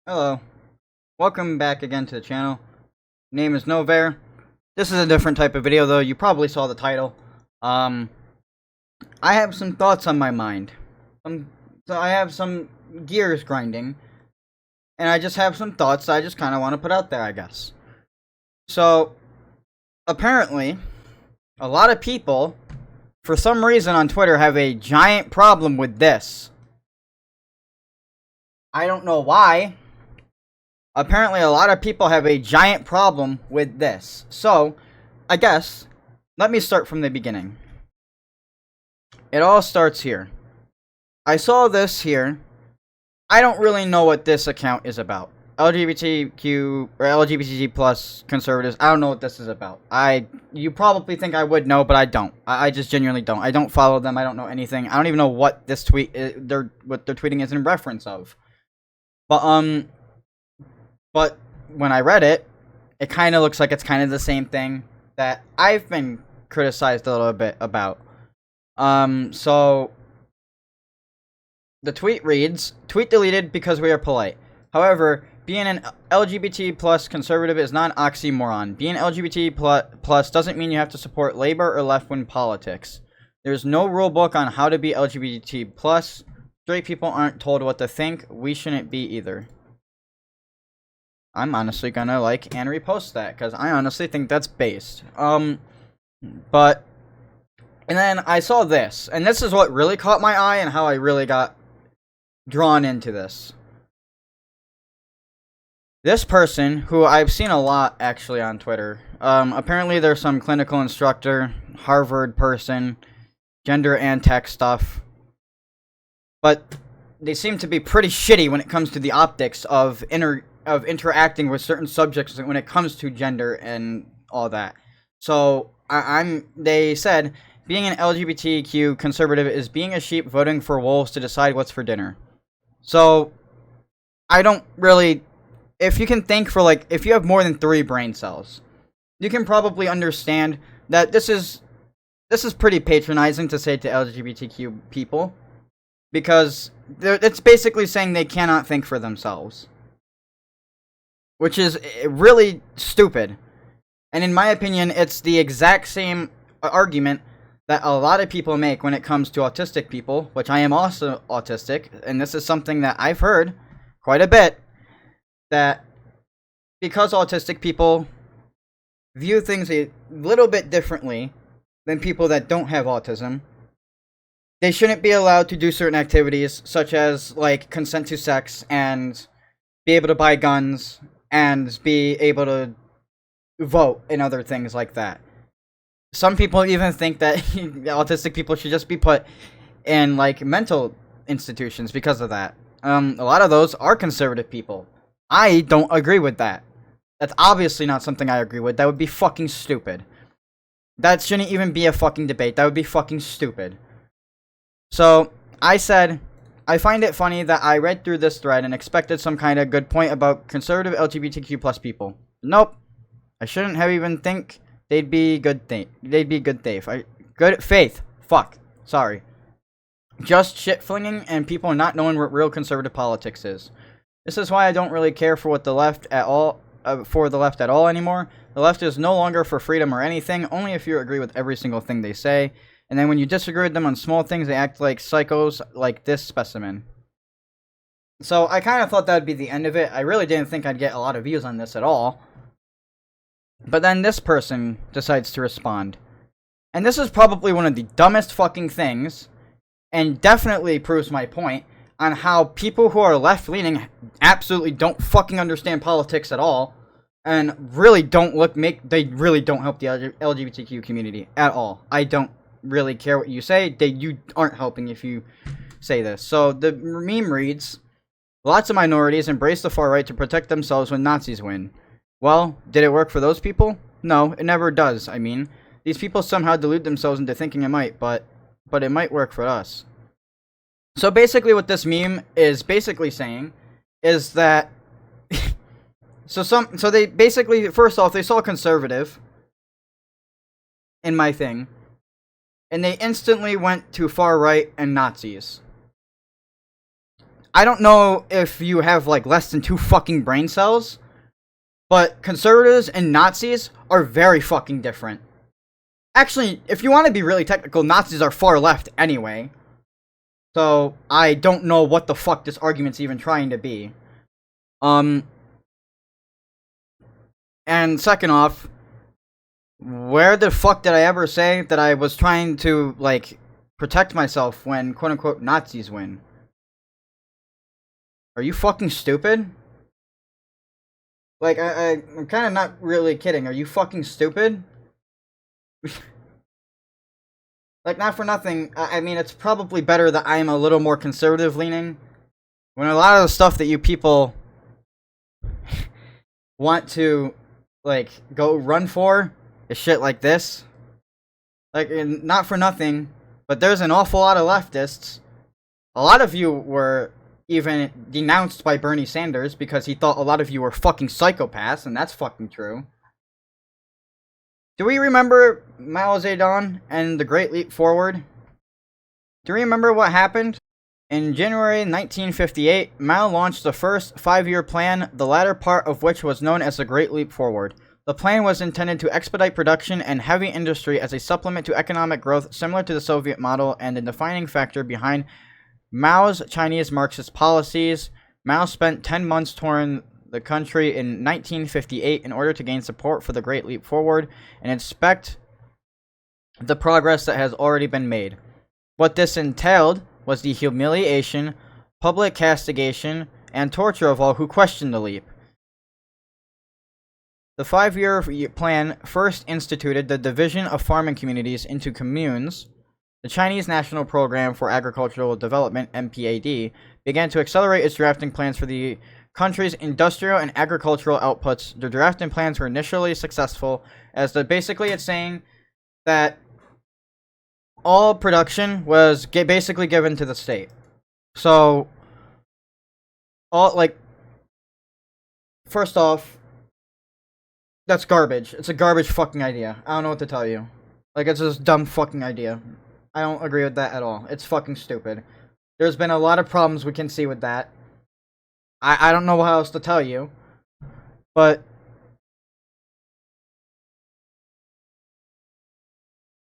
Hello, welcome back again to the channel. Name is Novair. This is a different type of video though, you probably saw the title. I have some thoughts on my mind. So I have some gears grinding. And I just have some thoughts I just kind of want to put out there, I guess. So, apparently, a lot of people, for some reason on Twitter, have a giant problem with this. I don't know why. Apparently, a lot of people have a giant problem with this. So, I guess, let me start from the beginning. It all starts here. I saw this here. I don't really know what this account is about. LGBTQ, or LGBT plus conservatives, I don't know what this is about. You probably think I would know, but I don't. I just genuinely don't. I don't follow them, I don't know anything. I don't even know what this tweet, what they're tweeting is in reference of. But when I read it, it kind of looks like it's kind of the same thing that I've been criticized a little bit about. So the tweet reads, "Tweet deleted because we are polite. However, being an LGBT plus conservative is not an oxymoron. Being LGBT plus doesn't mean you have to support labor or left-wing politics. There's no rule book on how to be LGBT plus. Straight people aren't told what to think. We shouldn't be either." I'm honestly gonna like and repost that because I honestly think that's based. And then I saw this, and this is what really caught my eye and how I really got drawn into this. This person, who I've seen a lot actually on Twitter, apparently there's some clinical instructor, Harvard person, gender and tech stuff, but they seem to be pretty shitty when it comes to the optics of interacting with certain subjects when it comes to gender and all that. So they said being an LGBTQ conservative is being a sheep voting for wolves to decide what's for dinner. So I don't really, if you can think for like, if you have more than 3 brain cells, you can probably understand that this is pretty patronizing to say to LGBTQ people, because it's basically saying they cannot think for themselves, which is really stupid. And in my opinion, it's the exact same argument that a lot of people make when it comes to autistic people, which I am also autistic, and this is something that I've heard quite a bit, that because autistic people view things a little bit differently than people that don't have autism, they shouldn't be allowed to do certain activities, such as, like, consent to sex, and be able to buy guns, and be able to vote, and other things like that. Some people even think that autistic people should just be put in, like, mental institutions because of that. A lot of those are conservative people. I don't agree with that. That's obviously not something I agree with. That would be fucking stupid. That shouldn't even be a fucking debate. That would be fucking stupid. So, I said, I find it funny that I read through this thread and expected some kind of good point about conservative LGBTQ plus people. Nope. I shouldn't have even think they'd be good faith. Fuck. Sorry. Just shit-flinging and people not knowing what real conservative politics is. This is why I don't really care for the left at all anymore. The left is no longer for freedom or anything, only if you agree with every single thing they say. And then when you disagree with them on small things, they act like psychos, like this specimen. So I kind of thought that would be the end of it. I really didn't think I'd get a lot of views on this at all. But then this person decides to respond. And this is probably one of the dumbest fucking things, and definitely proves my point on how people who are left-leaning absolutely don't fucking understand politics at all, and really they really don't help the LGBTQ community at all. I don't really care what you say. You aren't helping if you say this. So the meme reads, "Lots of minorities embrace the far right to protect themselves when Nazis win. Well, did it work for those people? No, it never does. I mean, these people somehow delude themselves into thinking it might, but it might work for us." So basically what this meme is basically saying is that so they basically, first off, they saw conservative in my thing, and they instantly went to far right and Nazis. I don't know if you have, like, less than 2 fucking brain cells, but conservatives and Nazis are very fucking different. Actually, if you want to be really technical, Nazis are far left anyway. So, I don't know what the fuck this argument's even trying to be. And second off, where the fuck did I ever say that I was trying to, like, protect myself when quote-unquote Nazis win? Are you fucking stupid? Like, I'm kind of not really kidding. Are you fucking stupid? Like, not for nothing, I mean, it's probably better that I'm a little more conservative-leaning. When a lot of the stuff that you people want to, like, go run for is shit like this. Like, not for nothing, but there's an awful lot of leftists. A lot of you were even denounced by Bernie Sanders because he thought a lot of you were fucking psychopaths, and that's fucking true. Do we remember Mao Zedong and the Great Leap Forward? Do you remember what happened? In January 1958, Mao launched the first 5-year plan, the latter part of which was known as the Great Leap Forward. The plan was intended to expedite production and heavy industry as a supplement to economic growth similar to the Soviet model and a defining factor behind Mao's Chinese Marxist policies. Mao spent 10 months touring the country in 1958 in order to gain support for the Great Leap Forward and inspect the progress that has already been made. What this entailed was the humiliation, public castigation, and torture of all who questioned the leap. The 5-year plan first instituted the division of farming communities into communes. The Chinese National Program for Agricultural Development, MPAD, began to accelerate its drafting plans for the country's industrial and agricultural outputs. The drafting plans were initially successful, as basically it's saying that all production was basically given to the state. So, first off, that's garbage. It's a garbage fucking idea. I don't know what to tell you. Like, it's just a dumb fucking idea. I don't agree with that at all. It's fucking stupid. There's been a lot of problems we can see with that. I don't know how else to tell you. But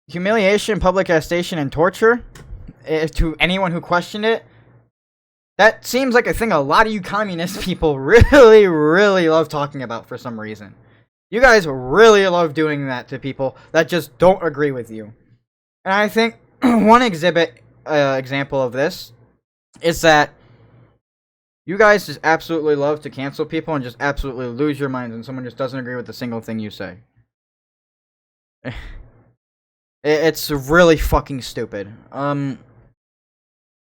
humiliation, public castigation, and torture, to anyone who questioned it, that seems like a thing a lot of you communist people really, really love talking about for some reason. You guys really love doing that to people that just don't agree with you. And I think one example of this is that you guys just absolutely love to cancel people and just absolutely lose your minds when someone just doesn't agree with a single thing you say. It's really fucking stupid. And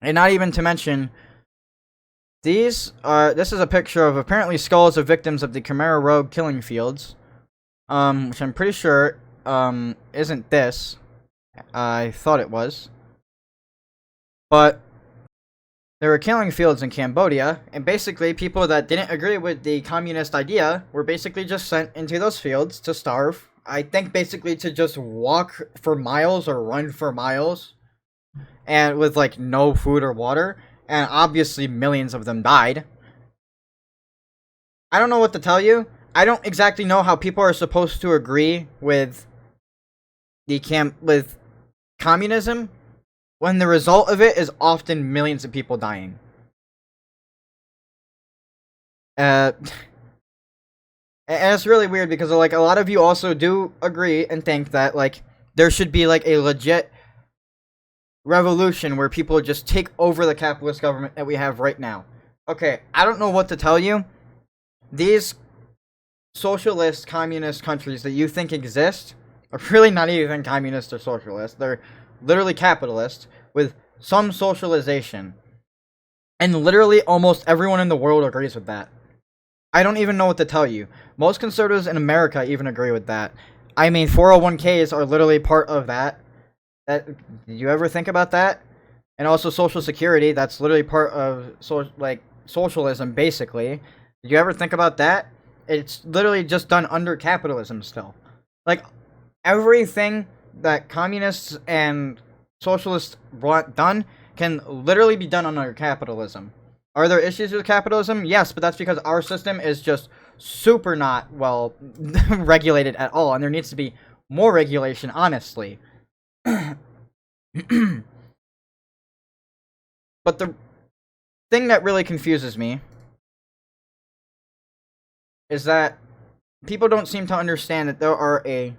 not even to mention, this is a picture of apparently skulls of victims of the Khmer Rouge killing fields, which I'm pretty sure, isn't this. I thought it was. But there were killing fields in Cambodia, and basically people that didn't agree with the communist idea were basically just sent into those fields to starve. I think basically to just walk for miles or run for miles, and with like no food or water, and obviously millions of them died. I don't know what to tell you. I don't exactly know how people are supposed to agree with with communism when the result of it is often millions of people dying. And it's really weird because like a lot of you also do agree and think that like there should be like a legit revolution where people just take over the capitalist government that we have right now. Okay, I don't know what to tell you. These socialist, communist countries that you think exist are really not even communist or socialist. They're literally capitalist with some socialization. And literally almost everyone in the world agrees with that. I don't even know what to tell you. Most conservatives in America even agree with that. I mean, 401ks are literally part of that. Did you ever think about that? And also Social Security, that's literally part of socialism, basically. Did you ever think about that? It's literally just done under capitalism still. Like, everything that communists and socialists want done can literally be done under capitalism. Are there issues with capitalism? Yes, but that's because our system is just super not well regulated at all, and there needs to be more regulation, honestly. But the thing that really confuses me is that people don't seem to understand that there are a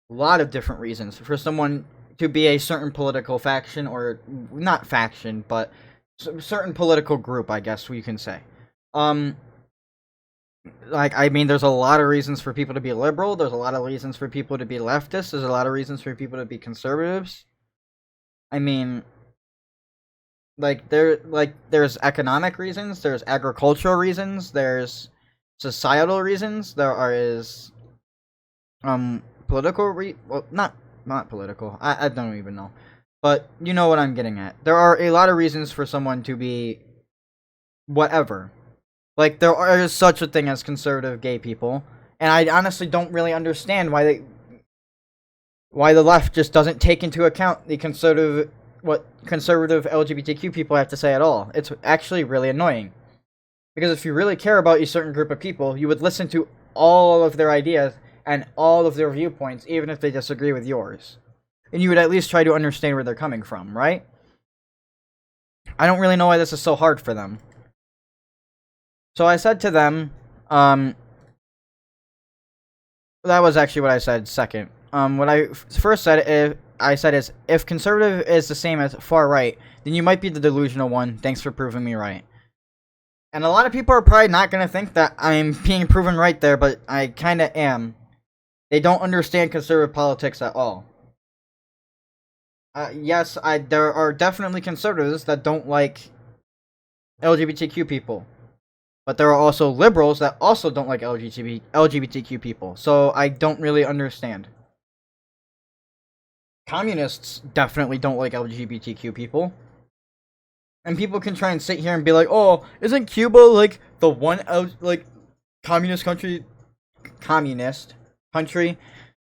lot of different reasons for someone to be a certain political faction, or not faction, but certain political group, I guess we can say. Like, I mean, there's a lot of reasons for people to be liberal, there's a lot of reasons for people to be leftists, there's a lot of reasons for people to be conservatives. I mean, there's economic reasons, there's agricultural reasons, there's societal reasons, political well, not political. I don't even know. But you know what I'm getting at. There are a lot of reasons for someone to be whatever. Like, there is such a thing as conservative gay people, and I honestly don't really understand why the left just doesn't take into account what conservative LGBTQ people have to say at all. It's actually really annoying. Because if you really care about a certain group of people, you would listen to all of their ideas and all of their viewpoints, even if they disagree with yours. And you would at least try to understand where they're coming from, right? I don't really know why this is so hard for them. So I said to them, that was actually what I said second. What I first said, is, if conservative is the same as far right, then you might be the delusional one. Thanks for proving me right. And a lot of people are probably not going to think that I'm being proven right there, but I kind of am. They don't understand conservative politics at all. Yes, there are definitely conservatives that don't like LGBTQ people. But there are also liberals that also don't like LGBTQ people. So I don't really understand. Communists definitely don't like LGBTQ people. And people can try and sit here and be like, oh, isn't Cuba like the one communist country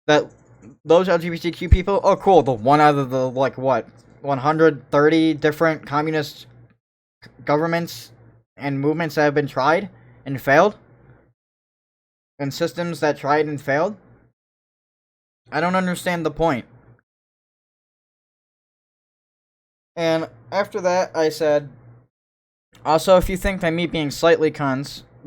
that those LGBTQ people? Oh, cool, the one out of the 130 different communist governments and movements that have been tried and failed, and systems that tried and failed. I don't understand the point. And after that, I said, also, if you think that me being slightly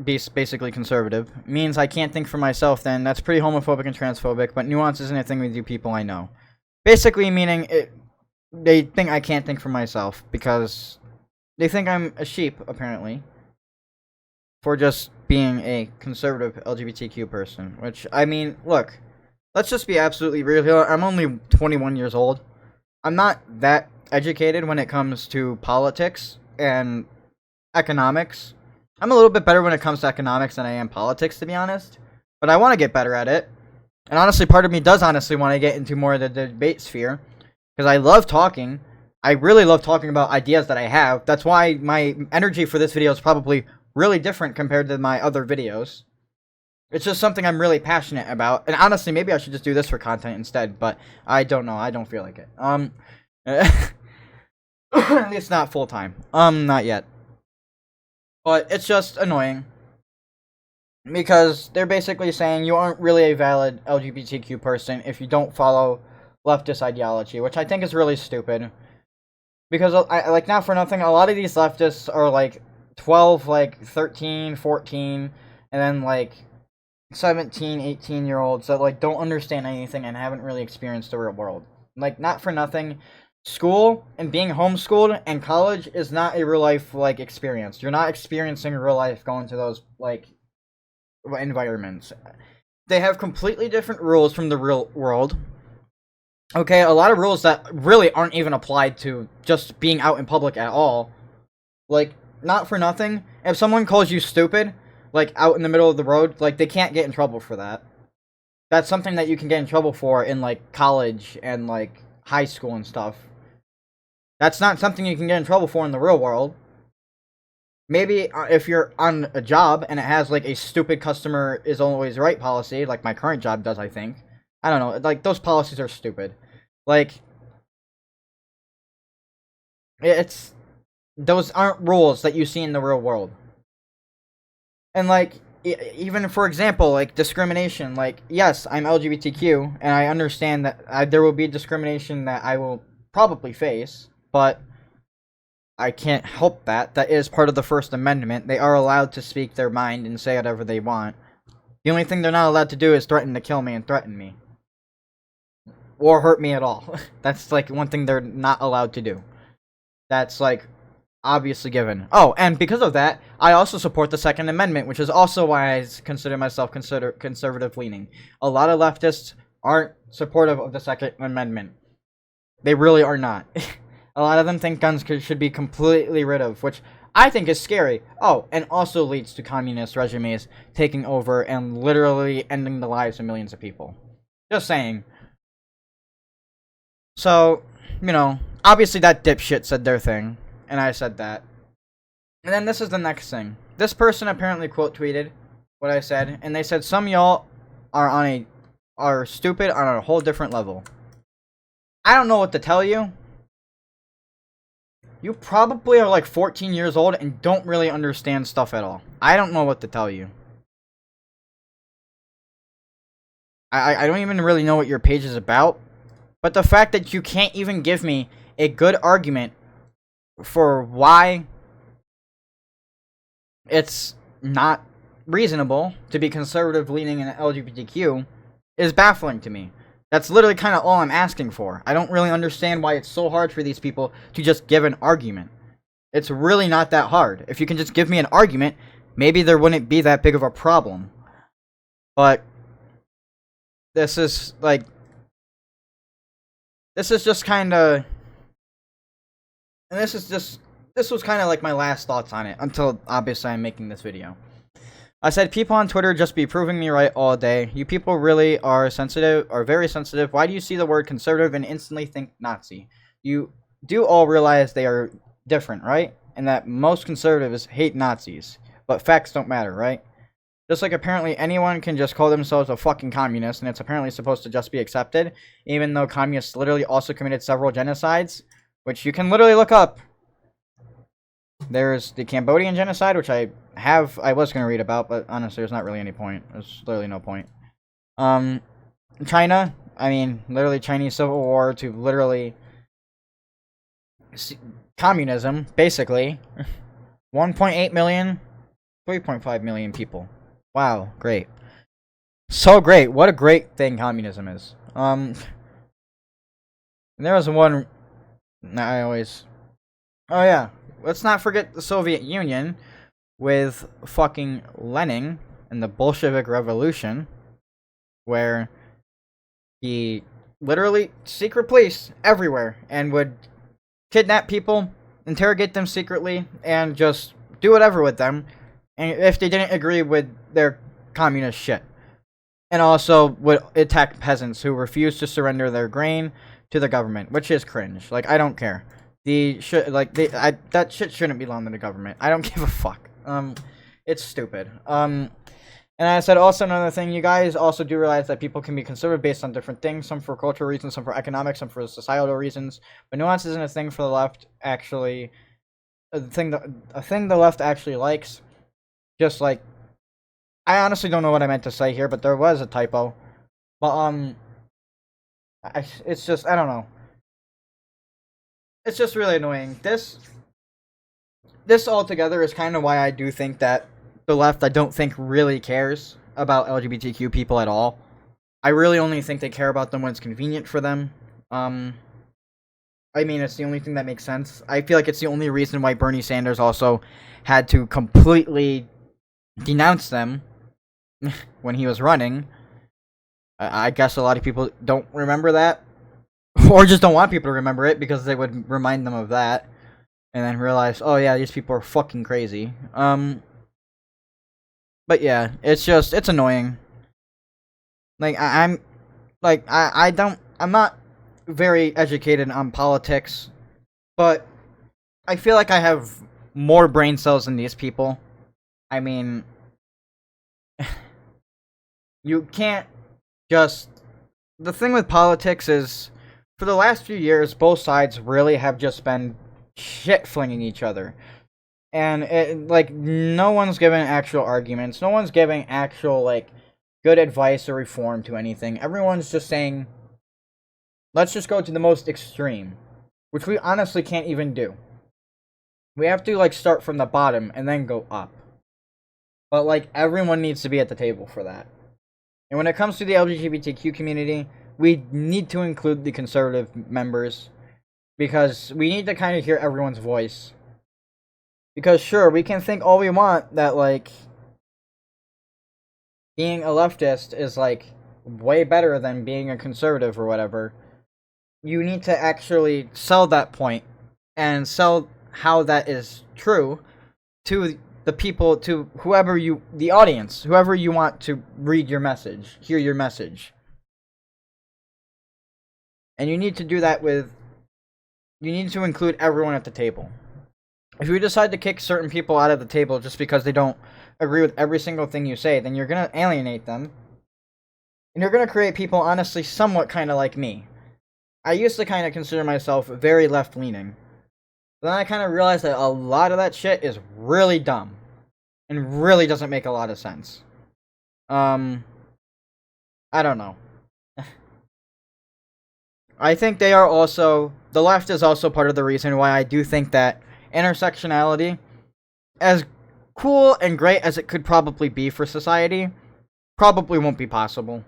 basically conservative, means I can't think for myself, then that's pretty homophobic and transphobic, but nuance isn't a thing with you people I know. Basically meaning, they think I can't think for myself, because they think I'm a sheep, apparently, for just being a conservative LGBTQ person. Which, I mean, look, let's just be absolutely real here. I'm only 21 years old. I'm not that educated when it comes to politics and economics. I'm a little bit better when it comes to economics than I am politics, to be honest. But I want to get better at it. And honestly, part of me does honestly want to get into more of the debate sphere, because I love talking. I really love talking about ideas that I have. That's why my energy for this video is probably really different compared to my other videos. It's just something I'm really passionate about. And honestly, maybe I should just do this for content instead, but I don't know. I don't feel like it. At least not full time. Not yet. But it's just annoying. Because they're basically saying you aren't really a valid LGBTQ person if you don't follow leftist ideology, which I think is really stupid. Because, not for nothing, a lot of these leftists are, 12, 13, 14, and then, 17, 18-year-olds that, don't understand anything and haven't really experienced the real world. Not for nothing, school and being homeschooled and college is not a real-life, experience. You're not experiencing real life going to those, environments. They have completely different rules from the real world. Okay, a lot of rules that really aren't even applied to just being out in public at all. Not for nothing, if someone calls you stupid, out in the middle of the road, they can't get in trouble for that. That's something that you can get in trouble for in, college and, high school and stuff. That's not something you can get in trouble for in the real world. Maybe if you're on a job and it has, a stupid customer is always right policy, like my current job does, I think. I don't know, those policies are stupid. those aren't rules that you see in the real world. And like, even for example, like discrimination, like, yes, I'm LGBTQ, and I understand that there will be discrimination that I will probably face, but I can't help that. That is part of the First Amendment. They are allowed to speak their mind and say whatever they want. The only thing they're not allowed to do is threaten to kill me and threaten me. Or hurt me at all. That's, like, one thing they're not allowed to do. That's, like, obviously given. Oh, and because of that, I also support the Second Amendment, which is also why I consider myself conservative-leaning. A lot of leftists aren't supportive of the Second Amendment. They really are not. A lot of them think guns should be completely rid of, which I think is scary. Oh, and also leads to communist regimes taking over and literally ending the lives of millions of people. Just saying. So, you know, obviously that dipshit said their thing, and I said that. And then this is the next thing. This person apparently quote tweeted what I said, and they said some y'all are stupid on a whole different level. I don't know what to tell you. You probably are like 14 years old and don't really understand stuff at all. I don't know what to tell you. I don't even really know what your page is about. But the fact that you can't even give me a good argument for why it's not reasonable to be conservative-leaning in LGBTQ is baffling to me. That's literally kind of all I'm asking for. I don't really understand why it's so hard for these people to just give an argument. It's really not that hard. If you can just give me an argument, maybe there wouldn't be that big of a problem. But this is, like, this is just kind of, and this was kind of like my last thoughts on it, until obviously I'm making this video. I said, people on Twitter just be proving me right all day. You people really are very sensitive. Why do you see the word conservative and instantly think Nazi? You do all realize they are different, right? And that most conservatives hate Nazis. But facts don't matter, right? Just like apparently anyone can just call themselves a fucking communist, and it's apparently supposed to just be accepted, even though communists literally also committed several genocides, which you can literally look up. There's the Cambodian genocide, which I was going to read about, but honestly, there's not really any point. There's literally no point. China, I mean, literally Chinese Civil War to literally communism, basically. 1.8 million, 3.5 million people. Wow, great. So great. What a great thing communism is. There was one oh yeah, let's not forget the Soviet Union with fucking Lenin and the Bolshevik Revolution, where he literally secret police everywhere and would kidnap people, interrogate them secretly, and just do whatever with them, and if they didn't agree with their communist shit. And also would attack peasants who refused to surrender their grain to the government, which is cringe. Like, I don't care. That shit shouldn't belong to the government. I don't give a fuck. It's stupid. And I said also another thing, you guys also do realize that people can be conservative based on different things, some for cultural reasons, some for economic, some for societal reasons, but nuance isn't a thing for the left, actually, a thing the left actually likes. Just like, I honestly don't know what I meant to say here, but there was a typo. But, it's just, I don't know. It's just really annoying. This altogether is kind of why I do think that the left, I don't think, really cares about LGBTQ people at all. I really only think they care about them when it's convenient for them. I mean, it's the only thing that makes sense. I feel like it's the only reason why Bernie Sanders also had to completely denounce them when he was running. I guess a lot of people don't remember that, or just don't want people to remember it because they would remind them of that, and then realize, oh yeah, these people are fucking crazy. But yeah, it's annoying. Like, I'm not very educated on politics, but I feel like I have more brain cells than these people. I mean, you can't just... The thing with politics is, for the last few years, both sides really have just been shit flinging each other. And like, no one's giving actual arguments. No one's giving actual, like, good advice or reform to anything. Everyone's just saying, let's just go to the most extreme, which we honestly can't even do. We have to, like, start from the bottom and then go up. But, like, everyone needs to be at the table for that. And when it comes to the LGBTQ community, we need to include the conservative members, because we need to kind of hear everyone's voice. Because, sure, we can think all we want that, like, being a leftist is, like, way better than being a conservative or whatever. You need to actually sell that point and sell how that is true to the people, to whoever you, the audience, whoever you want to read your message, hear your message. And you need to do that with, you need to include everyone at the table. If you decide to kick certain people out of the table just because they don't agree with every single thing you say, then you're going to alienate them. And you're going to create people, honestly, somewhat kind of like me. I used to kind of consider myself very left-leaning. Then I kind of realized that a lot of that shit is really dumb. And really doesn't make a lot of sense. I don't know. I think they are also, the left is also part of the reason why I do think that intersectionality, as cool and great as it could probably be for society, probably won't be possible.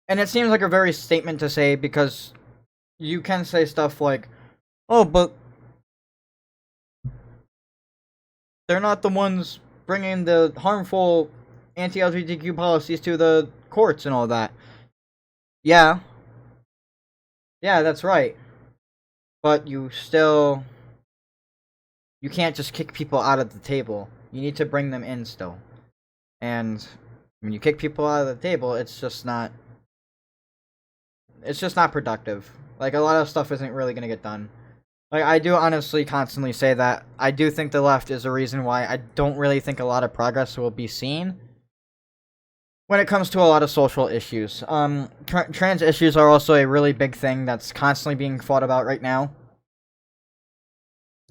And it seems like a very statement to say, because you can say stuff like, oh, but they're not the ones bringing the harmful anti-LGBTQ policies to the courts and all that. Yeah. Yeah, that's right. But you can't just kick people out of the table. You need to bring them in still. And when you kick people out of the table, it's just not productive. Like, a lot of stuff isn't really gonna get done. Like, I do honestly constantly say that I do think the left is a reason why I don't really think a lot of progress will be seen when it comes to a lot of social issues. Trans issues are also a really big thing that's constantly being fought about right now.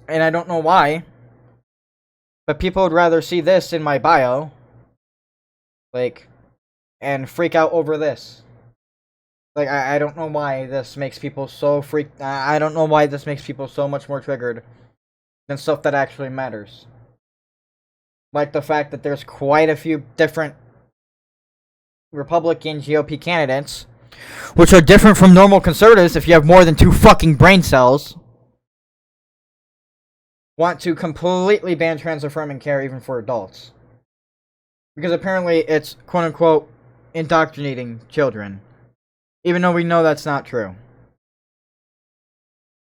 And I don't know why, but people would rather see this in my bio, like, and freak out over this. Like, I don't know why this makes people so I don't know why this makes people so much more triggered than stuff that actually matters. Like the fact that there's quite a few different Republican GOP candidates, which are different from normal conservatives if you have more than 2 fucking brain cells, want to completely ban trans-affirming care even for adults. Because apparently it's, quote-unquote, indoctrinating children. Even though we know that's not true.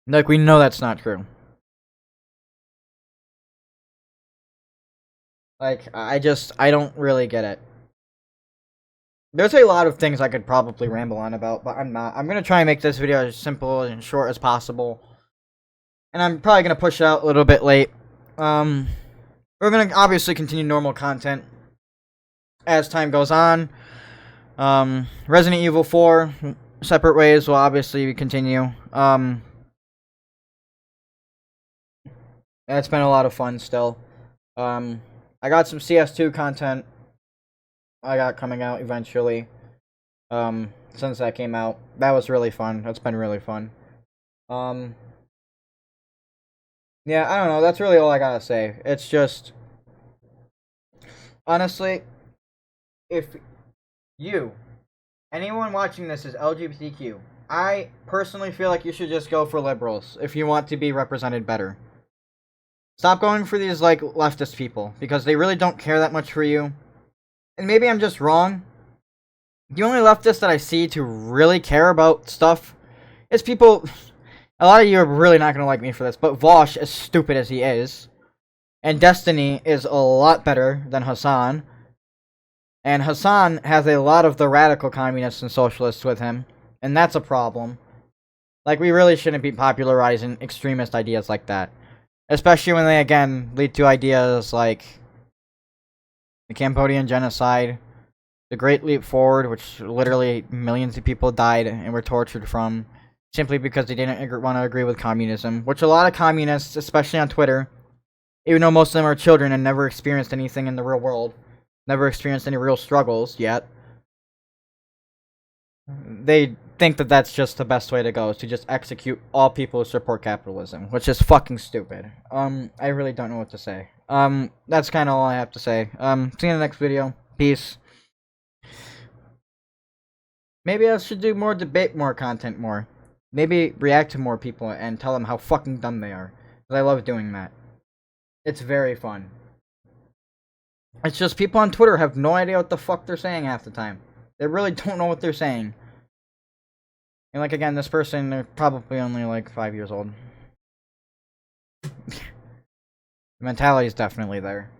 Like, we know that's not true. Like, I don't really get it. There's a lot of things I could probably ramble on about, but I'm not. I'm gonna try and make this video as simple and short as possible. And I'm probably gonna push it out a little bit late. We're gonna obviously continue normal content as time goes on. Resident Evil 4, Separate Ways will obviously continue. It's been a lot of fun still. I got some CS2 content I got coming out eventually. Since that came out. That was really fun. That's been really fun. Yeah, I don't know. That's really all I gotta say. It's just, honestly, if anyone watching this is LGBTQ, I personally feel like you should just go for liberals if you want to be represented better. Stop going for these, like, leftist people, because they really don't care that much for you. And maybe I'm just wrong. The only leftists that I see to really care about stuff is people... A lot of you are really not going to like me for this, but Vosh, as stupid as he is, and Destiny is a lot better than Hassan. And Hassan has a lot of the radical communists and socialists with him, and that's a problem. Like, we really shouldn't be popularizing extremist ideas like that. Especially when they, again, lead to ideas like the Cambodian genocide, the Great Leap Forward, which literally millions of people died and were tortured from, simply because they didn't want to agree with communism, which a lot of communists, especially on Twitter, even though most of them are children and never experienced anything in the real world, never experienced any real struggles yet, they think that that's just the best way to go, is to just execute all people who support capitalism, which is fucking stupid. I really don't know what to say. That's kind of all I have to say. See you in the next video. Peace. Maybe I should do more debate, more content, more. Maybe react to more people and tell them how fucking dumb they are. Because I love doing that. It's very fun. It's just people on Twitter have no idea what the fuck they're saying half the time. They really don't know what they're saying. And like, again, this person, they're probably only like 5 years old. The mentality is definitely there.